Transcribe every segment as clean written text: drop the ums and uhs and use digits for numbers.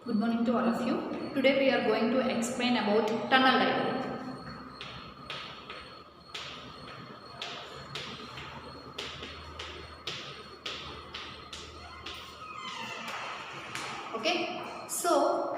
Good morning to all of you. Today we are going to explain about tunnel diode. Okay, so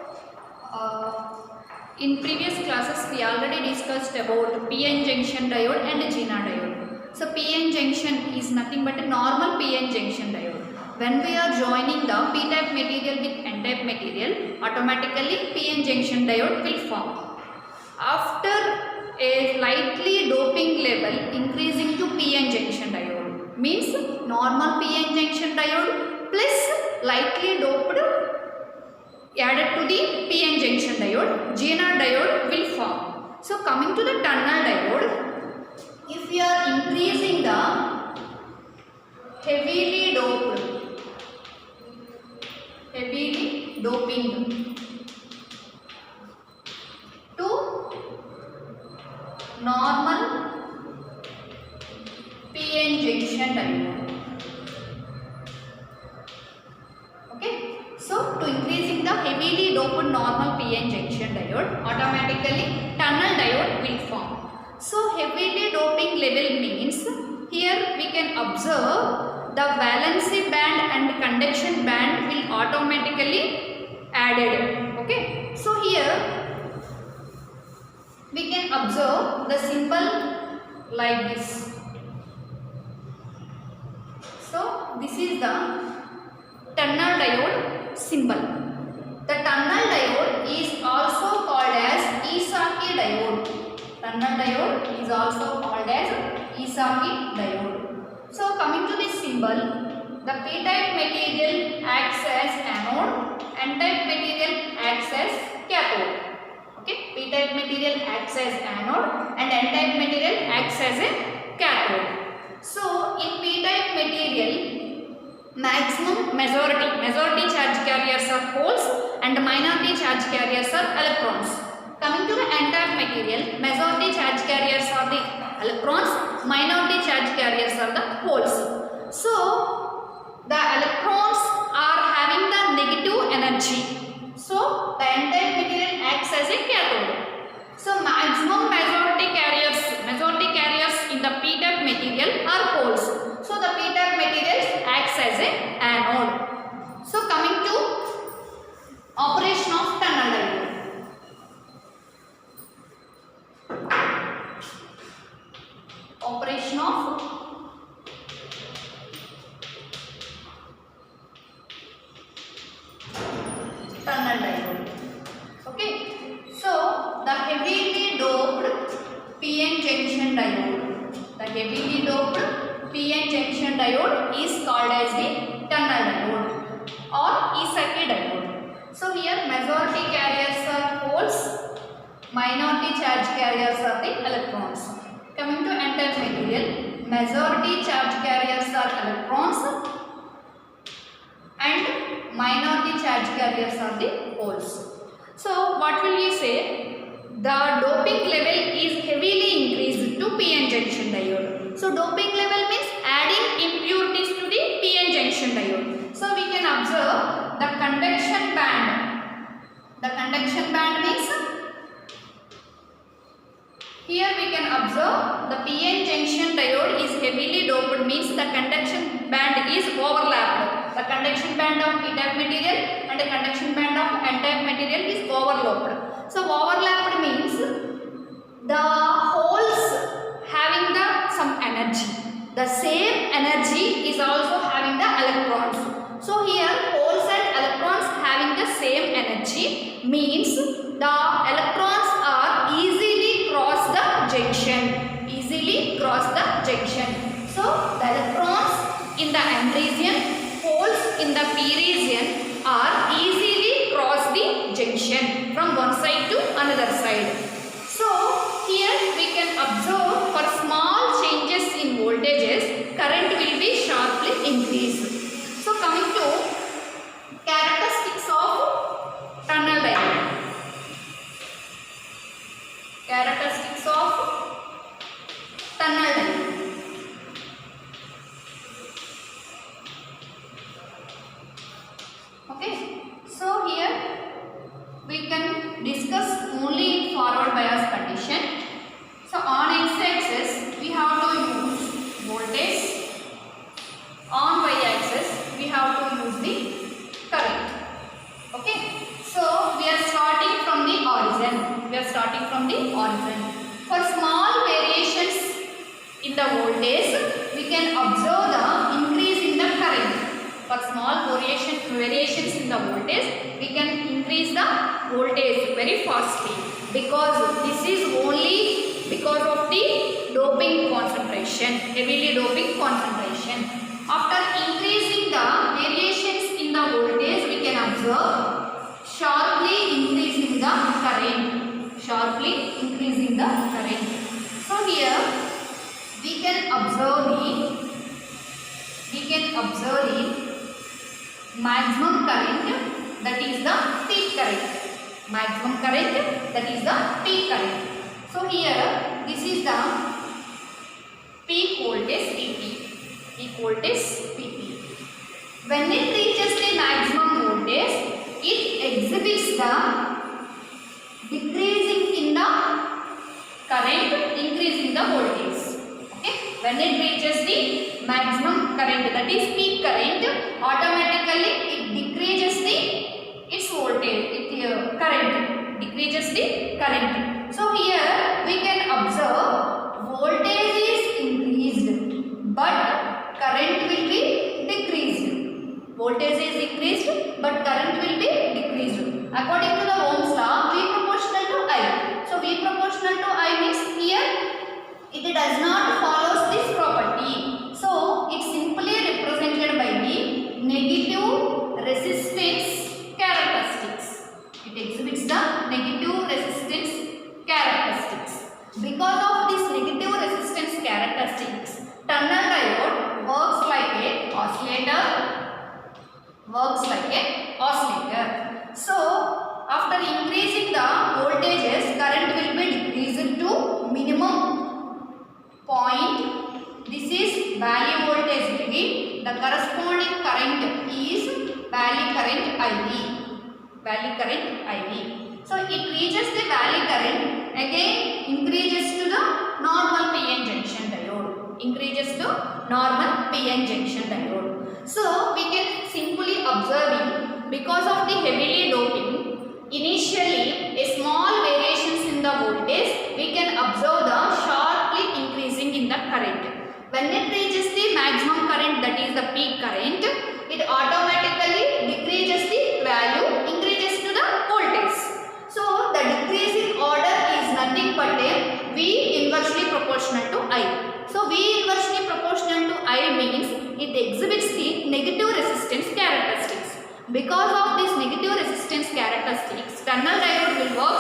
in previous classes we already discussed about PN junction diode and GNA diode. So PN junction is nothing but a normal PN junction diode. When we are joining the p-type material with n-type material, automatically PN junction diode will form. After a slightly doping level increasing to PN junction diode means normal PN junction diode plus lightly doped added to the PN junction diode, GNA diode will form. So coming to the tunnel diode, if we are increasing the heavily doping to normal PN junction diode. Okay, so to increasing the heavily doped normal PN junction diode, automatically tunnel diode will form. So heavily doping level means here we can observe the valency band and conduction band will automatically added. Okay, so here we can observe the symbol like this. So this is the tunnel diode symbol. The tunnel diode is also called as Esaki diode. Tunnel diode is also called as Esaki diode. So coming to this symbol, the p-type material acts as anode, n-type material acts as cathode. Okay, p-type material acts as anode and n-type material acts as a cathode. So in p-type material, majority charge carriers are holes and minority charge carriers are electrons. Coming to the n-type material, majority charge carriers are the electrons, minority charge carriers are the holes. So the electrons are having the negative energy. So the n-type material acts as a cathode. So maximum majority carriers in the p-type material are holes. So the p-type material acts as a anode. So coming to operation of tunnel diode. Operation of tunnel diode. Okay, so the heavily doped PN junction diode. The heavily doped PN junction diode is called as the tunnel diode or Esaki diode. So here majority carriers are holes, minority charge carriers are the electrons. Coming to n-type material, majority charge carriers are electrons and minority charge carriers are the holes. So what will you say? The doping level is heavily increased to PN junction diode. So doping level means adding impurities to the PN junction diode. So we can observe the conduction band. The conduction band means here we can observe the PN junction diode is heavily doped means the conduction band is overlapped. The conduction band of p-type material and the conduction band of n-type material is overlapped. So overlapped means the holes having the some energy. The same energy is also having the electrons. So here holes and electrons having the same energy means the electrons are easily cross the junction. Easily cross the junction. So the electrons in the n region, holes in the p region are easily cross the junction from one side to another side. So here we can observe for small changes in voltages, current will be sharply increased. So coming to characteristics of tunnel diode. Characteristics of tunnel diode. Okay. the origin. For small variations in the voltage, we can observe the increase in the current. For small variations in the voltage, we can increase the voltage very fastly, because this is only because of the doping concentration, heavily doping concentration. After increasing the variations in the voltage, we can observe sharply increasing the current. Sharply increasing the current. So here we can observe the maximum current, that is the peak current. Maximum current, that is the peak current. So here this is the peak voltage Vp. Peak voltage Vp. When it reaches the maximum voltage, it exhibits the decreasing in the current, increasing the voltage. Okay? When it reaches the maximum current, that is peak current, automatically it decreases its voltage, current, decreases the current. So here we can observe voltage is increased, but current will be decreased. Voltage is increased, but current will be decreased. According to the Ohm's law, V proportional to I. So V proportional to I means here it does not follow this property. So it's simply represented by the negative resistance characteristics. It exhibits the negative resistance characteristics. Because of this negative resistance characteristics, tunnel diode works like a oscillator. So after increasing the voltages, current will be decreased to minimum point. This is valley voltage V. The corresponding current is valley current IV. Valley current IV. So it reaches the valley current, again increases to the normal PN junction diode. Increases to normal PN junction diode. So we can simply observing, because of the heavily doping, initially a small variations in the voltage, we can observe the sharply increasing in the current. When it reaches the maximum current, that is the peak current, it automatically decreases the value, increases to the voltage. So the decreasing order is nothing but a V inversely proportional to I. So V inversely proportional to I means it exhibits the negative resistance characteristics. Because of this negative resistance characteristics, tunnel diode will work